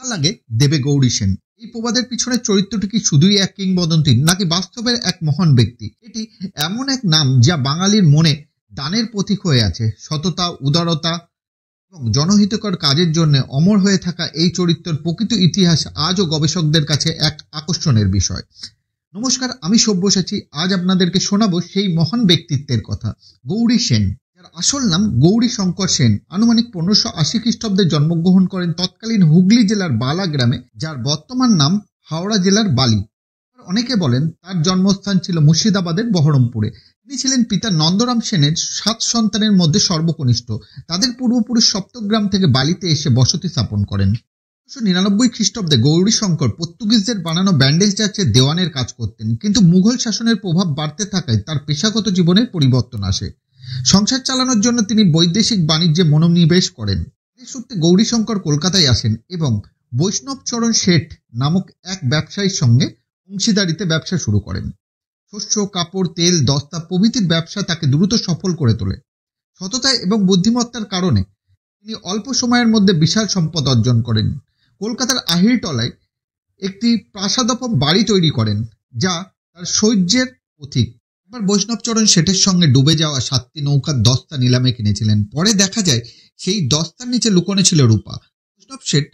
লাগে দেবে গৌরী সেন। এই প্রবাদের পিছনে চরিত্রটি কি শুধুই এক কিংবদন্তি নাকি বাস্তবের এক মহান ব্যক্তি? এটি এমন এক নাম যা বাঙালির মনে দানের প্রতীক হয়ে আছে। সততা, উদারতা এবং জনহিতকর কাজের জন্য অমর হয়ে থাকা এই চরিত্রের প্রকৃত ইতিহাস আজও গবেষকদের কাছে এক আকর্ষণের বিষয়। নমস্কার, আমি সব্যসাচী। আজ আপনাদেরকে শোনাবো সেই মহান ব্যক্তিত্বের কথা, গৌরী সেন, যার আসল নাম গৌরী শঙ্কর সেন। আনুমানিক 1580 খ্রিস্টাব্দে জন্মগ্রহণ করেন তৎকালীন হুগলি জেলার বালা গ্রামে, যার বর্তমান নাম হাওড়া জেলার বালি। অনেকে বলেন তার জন্মস্থান ছিল মুর্শিদাবাদের বহরমপুরে। তিনি ছিলেন পিতা নন্দরাম সেনের 7 সন্তানের মধ্যে সর্বকনিষ্ঠ। তাদের পূর্বপুরুষ সপ্তগ্রাম থেকে বালিতে এসে বসতি স্থাপন করেন। 1999 খ্রিস্টাব্দে গৌরী শঙ্কর পর্তুগিজদের বানানো ব্যান্ডেজ চার্চের দেওয়ানের কাজ করতেন, কিন্তু মুঘল শাসনের প্রভাব বাড়তে থাকায় তার পেশাগত জীবনের পরিবর্তন আসে। সংসার চালানোর জন্য তিনি বৈদেশিক বাণিজ্যে মনোনিবেশ করেন। এই সূত্রে গৌরী শঙ্কর কলকাতায় আসেন এবং বৈষ্ণবচরণ শেঠ নামক এক ব্যবসায়ীর সঙ্গে অংশীদারিতে ব্যবসা শুরু করেন। শস্য, কাপড়, তেল, দস্তা প্রভৃতির ব্যবসা তাকে দ্রুত সফল করে তোলে। সততা এবং বুদ্ধিমত্তার কারণে তিনি অল্প সময়ের মধ্যে বিশাল সম্পদ অর্জন করেন। কলকাতার আহিরটলায় একটি প্রাসাদোপম বাড়ি তৈরি করেন, যা তার শৌর্যের প্রতীক। একবার বৈষ্ণবচরণ শেঠের সঙ্গে ডুবে যাওয়া 7টি নৌকার দস্তা নিলামে কিনেছিলেন। পরে দেখা যায় সেই দস্তার নিচে লুকোনো ছিল রূপা। বৈষ্ণব শেঠ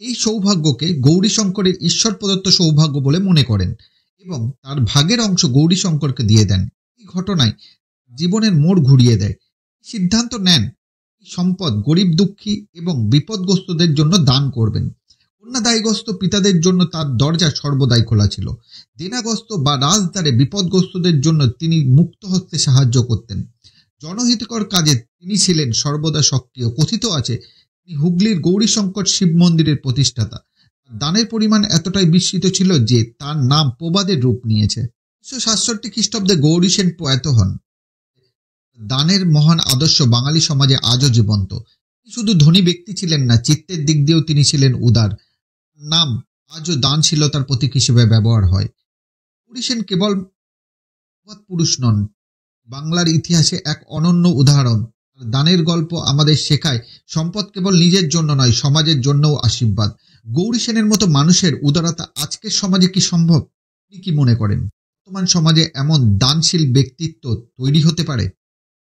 এই সৌভাগ্যকে গৌরী শঙ্করের ঈশ্বর প্রদত্ত সৌভাগ্য বলে মনে করেন এবং তার ভাগের অংশ গৌরী শঙ্করকে দিয়ে দেন। এই ঘটনায় জীবনের মোড় ঘুরিয়ে দেয়। সিদ্ধান্ত নেন সম্পদ গরিব, দুঃখী এবং বিপদগ্রস্তদের জন্য দান করবেন। কন্যাদায়গ্রস্ত পিতাদের জন্য তার দরজা সর্বদাই খোলা ছিল। দেনাগ্রস্ত বা রাজদ্বারে বিপদগ্রস্তদের জন্য তিনি মুক্ত হস্তে সাহায্য করতেন। জনহিতকর কাজে তিনি ছিলেন সর্বদা সক্রিয়। কথিত আছে তিনি হুগলির গৌরীশঙ্কর শিব মন্দিরের প্রতিষ্ঠাতা। দানের পরিমাণ এতটাই বিস্তৃত ছিল যে তার নাম প্রবাদের রূপ নিয়েছে। 1967 খ্রিস্টাব্দে গৌরী সেন প্রয়াত হন। দানের মহান আদর্শ বাঙালি সমাজে আজও জীবন্ত। তিনি শুধু ধনী ব্যক্তি ছিলেন না, চিত্তের দিক দিয়েও তিনি ছিলেন উদার। নাম আজও দানশীলতার প্রতীক হিসেবে ব্যবহার হয়। গৌরী সেন কেবল পুরুষ নন, বাংলার ইতিহাসে এক অনন্য উদাহরণ। দানের গল্প আমাদের শেখায় সম্পদ কেবল নিজের জন্য নয়, সমাজের জন্যও আশীর্বাদ। গৌরী সেনের মতো মানুষের উদারতা আজকের সমাজে কি সম্ভব? আপনি কি মনে করেন বর্তমান সমাজে এমন দানশীল ব্যক্তিত্ব তৈরি হতে পারে?